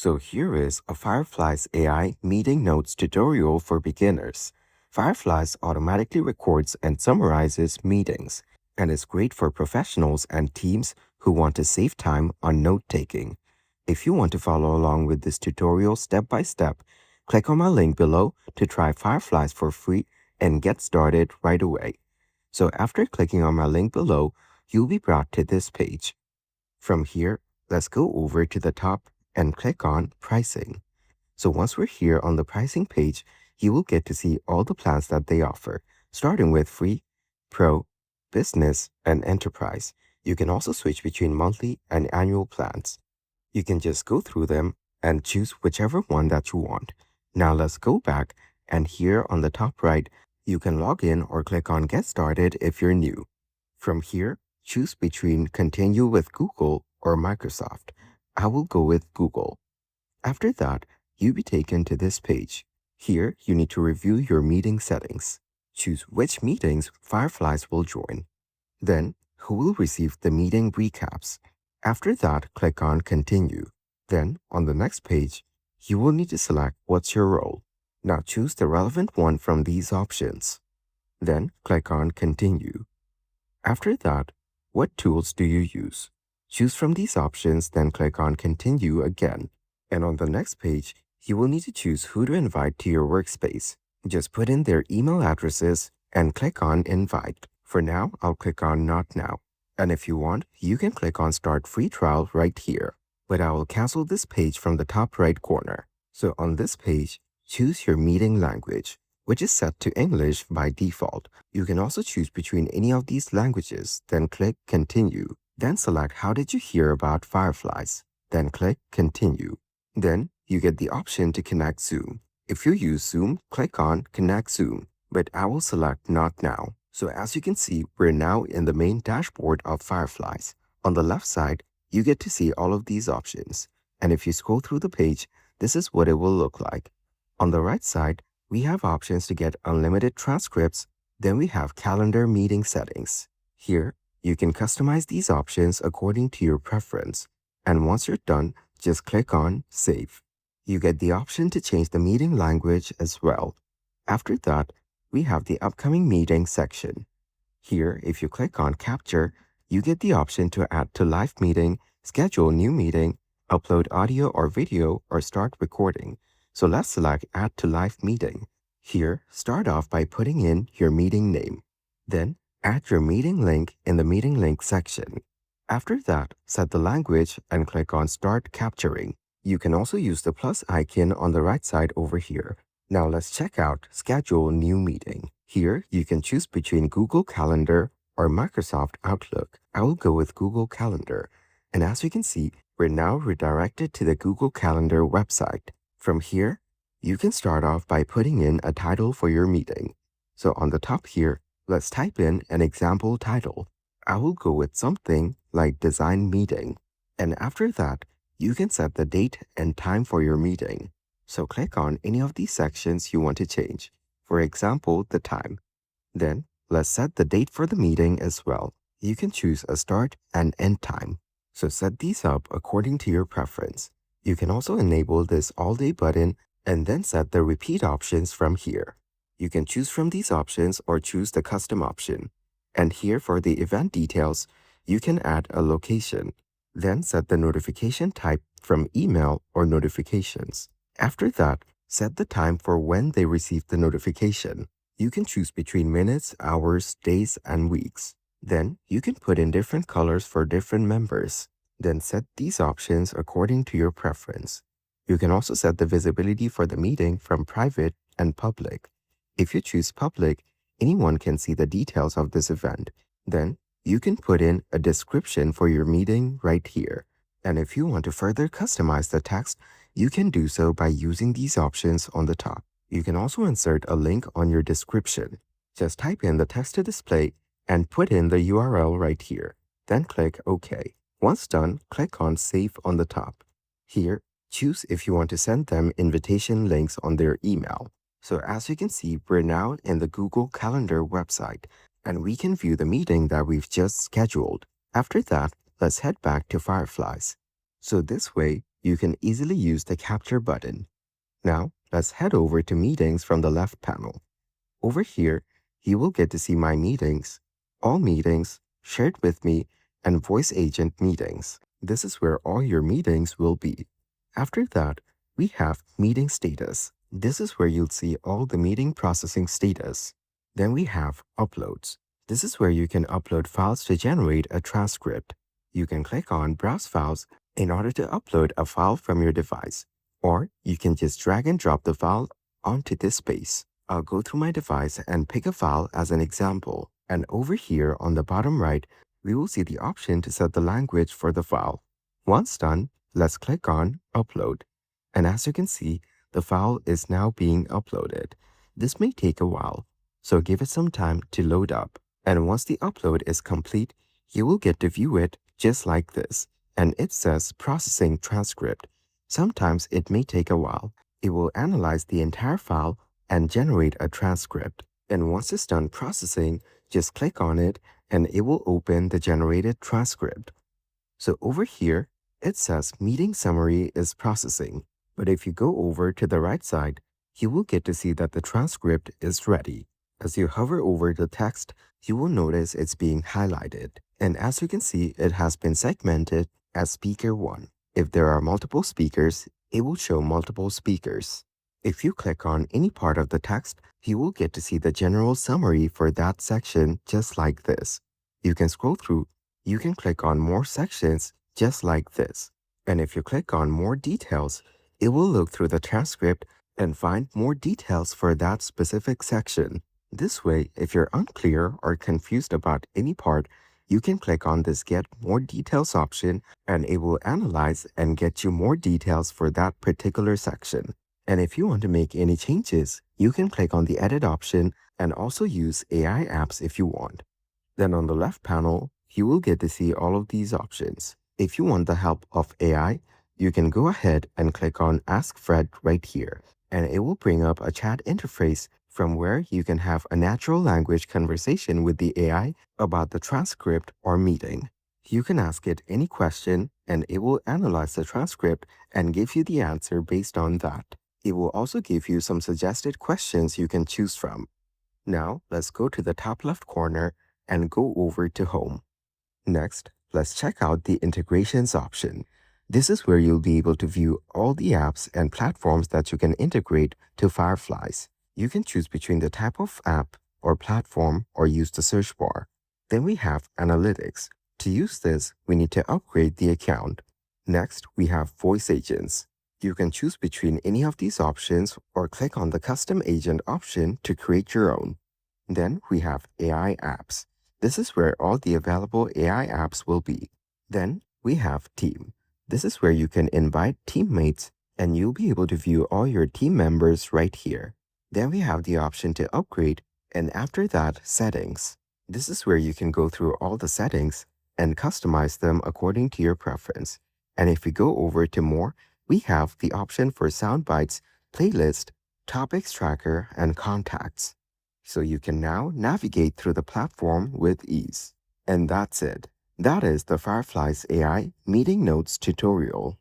So here is a Fireflies AI Meeting Notes tutorial for beginners. Fireflies automatically records and summarizes meetings, and is great for professionals and teams who want to save time on note-taking. If you want to follow along with this tutorial step by step, click on my link below to try Fireflies for free and get started right away. So after clicking on my link below, you'll be brought to this page. From here, let's go over to the top and click on Pricing. So once we're here on the pricing page, you will get to see all the plans that they offer, starting with Free, Pro, Business, and Enterprise. You can also switch between monthly and annual plans. You can just go through them and choose whichever one that you want. Now let's go back, and here on the top right, you can log in or click on Get Started if you're new. From here, choose between Continue with Google or Microsoft. I will go with Google. After that, you'll be taken to this page. Here, you need to review your meeting settings. Choose which meetings Fireflies will join. Then, who will receive the meeting recaps. After that, click on Continue. Then, on the next page, you will need to select what's your role. Now choose the relevant one from these options. Then, click on Continue. After that, what tools do you use? Choose from these options, then click on Continue again. And on the next page, you will need to choose who to invite to your workspace. Just put in their email addresses and click on Invite. For now, I'll click on Not Now. And if you want, you can click on Start Free Trial right here. But I will cancel this page from the top right corner. So on this page, choose your meeting language, which is set to English by default. You can also choose between any of these languages, then click Continue. Then select How did you hear about Fireflies? Then click Continue. Then you get the option to connect Zoom. If you use Zoom, click on Connect Zoom, but I will select Not Now. So as you can see, we're now in the main dashboard of Fireflies. On the left side, you get to see all of these options. And if you scroll through the page, this is what it will look like. On the right side, we have options to get unlimited transcripts. Then we have calendar meeting settings. Here, you can customize these options according to your preference. And once you're done, just click on Save. You get the option to change the meeting language as well. After that, we have the upcoming meeting section. Here, if you click on Capture, you get the option to add to live meeting, schedule new meeting, upload audio or video, or start recording. So let's select Add to Live Meeting. Here, start off by putting in your meeting name. Then, add your meeting link in the meeting link section. After that, set the language and click on Start Capturing. You can also use the plus icon on the right side over here. Now let's check out Schedule New Meeting. Here, you can choose between Google Calendar or Microsoft Outlook. I will go with Google Calendar. And as you can see, we're now redirected to the Google Calendar website. From here, you can start off by putting in a title for your meeting. So on the top here, let's type in an example title. I will go with something like Design Meeting. And after that, you can set the date and time for your meeting. So click on any of these sections you want to change. For example, the time. Then, let's set the date for the meeting as well. You can choose a start and end time. So set these up according to your preference. You can also enable this all day button and then set the repeat options from here. You can choose from these options or choose the custom option. And here for the event details, you can add a location. Then set the notification type from email or notifications. After that, set the time for when they receive the notification. You can choose between minutes, hours, days, and weeks. Then you can put in different colors for different members. Then set these options according to your preference. You can also set the visibility for the meeting from private and public. If you choose public, anyone can see the details of this event. Then you can put in a description for your meeting right here. And if you want to further customize the text, you can do so by using these options on the top. You can also insert a link on your description. Just type in the text to display and put in the URL right here. Then click OK. Once done, click on Save on the top. Here, choose if you want to send them invitation links on their email. So as you can see, we're now in the Google Calendar website, and we can view the meeting that we've just scheduled. After that, let's head back to Fireflies. So this way, you can easily use the capture button. Now, let's head over to meetings from the left panel. Over here, you will get to see my meetings, all meetings, shared with me, and voice agent meetings. This is where all your meetings will be. After that, we have meeting status. This is where you'll see all the meeting processing status. Then we have uploads. This is where you can upload files to generate a transcript. You can click on Browse Files in order to upload a file from your device, or you can just drag and drop the file onto this space. I'll go through my device and pick a file as an example. And over here on the bottom right, we will see the option to set the language for the file. Once done, let's click on Upload. And as you can see, the file is now being uploaded. This may take a while, so give it some time to load up. And once the upload is complete, you will get to view it just like this. And it says Processing Transcript. Sometimes it may take a while. It will analyze the entire file and generate a transcript. And once it's done processing, just click on it and it will open the generated transcript. So over here, it says meeting summary is processing. But if you go over to the right side, you will get to see that the transcript is ready. As you hover over the text, you will notice it's being highlighted. And as you can see, it has been segmented as speaker 1. If there are multiple speakers, it will show multiple speakers. If you click on any part of the text, you will get to see the general summary for that section just like this. You can scroll through. You can click on more sections just like this. And if you click on more details, it will look through the transcript and find more details for that specific section. This way, if you're unclear or confused about any part, you can click on this Get More Details option and it will analyze and get you more details for that particular section. And if you want to make any changes, you can click on the Edit option and also use AI apps if you want. Then on the left panel, you will get to see all of these options. If you want the help of AI, you can go ahead and click on Ask Fred right here, and it will bring up a chat interface from where you can have a natural language conversation with the AI about the transcript or meeting. You can ask it any question, and it will analyze the transcript and give you the answer based on that. It will also give you some suggested questions you can choose from. Now, let's go to the top left corner and go over to Home. Next, let's check out the Integrations option. This is where you'll be able to view all the apps and platforms that you can integrate to Fireflies. You can choose between the type of app or platform or use the search bar. Then we have Analytics. To use this, we need to upgrade the account. Next, we have Voice Agents. You can choose between any of these options or click on the Custom Agent option to create your own. Then we have AI Apps. This is where all the available AI apps will be. Then we have Team. This is where you can invite teammates and you'll be able to view all your team members right here. Then we have the option to upgrade, and after that, Settings. This is where you can go through all the settings and customize them according to your preference. And if we go over to More, we have the option for Soundbites, Playlist, Topics Tracker, and Contacts. So you can now navigate through the platform with ease. And that's it. That is the Fireflies AI Meeting Notes tutorial.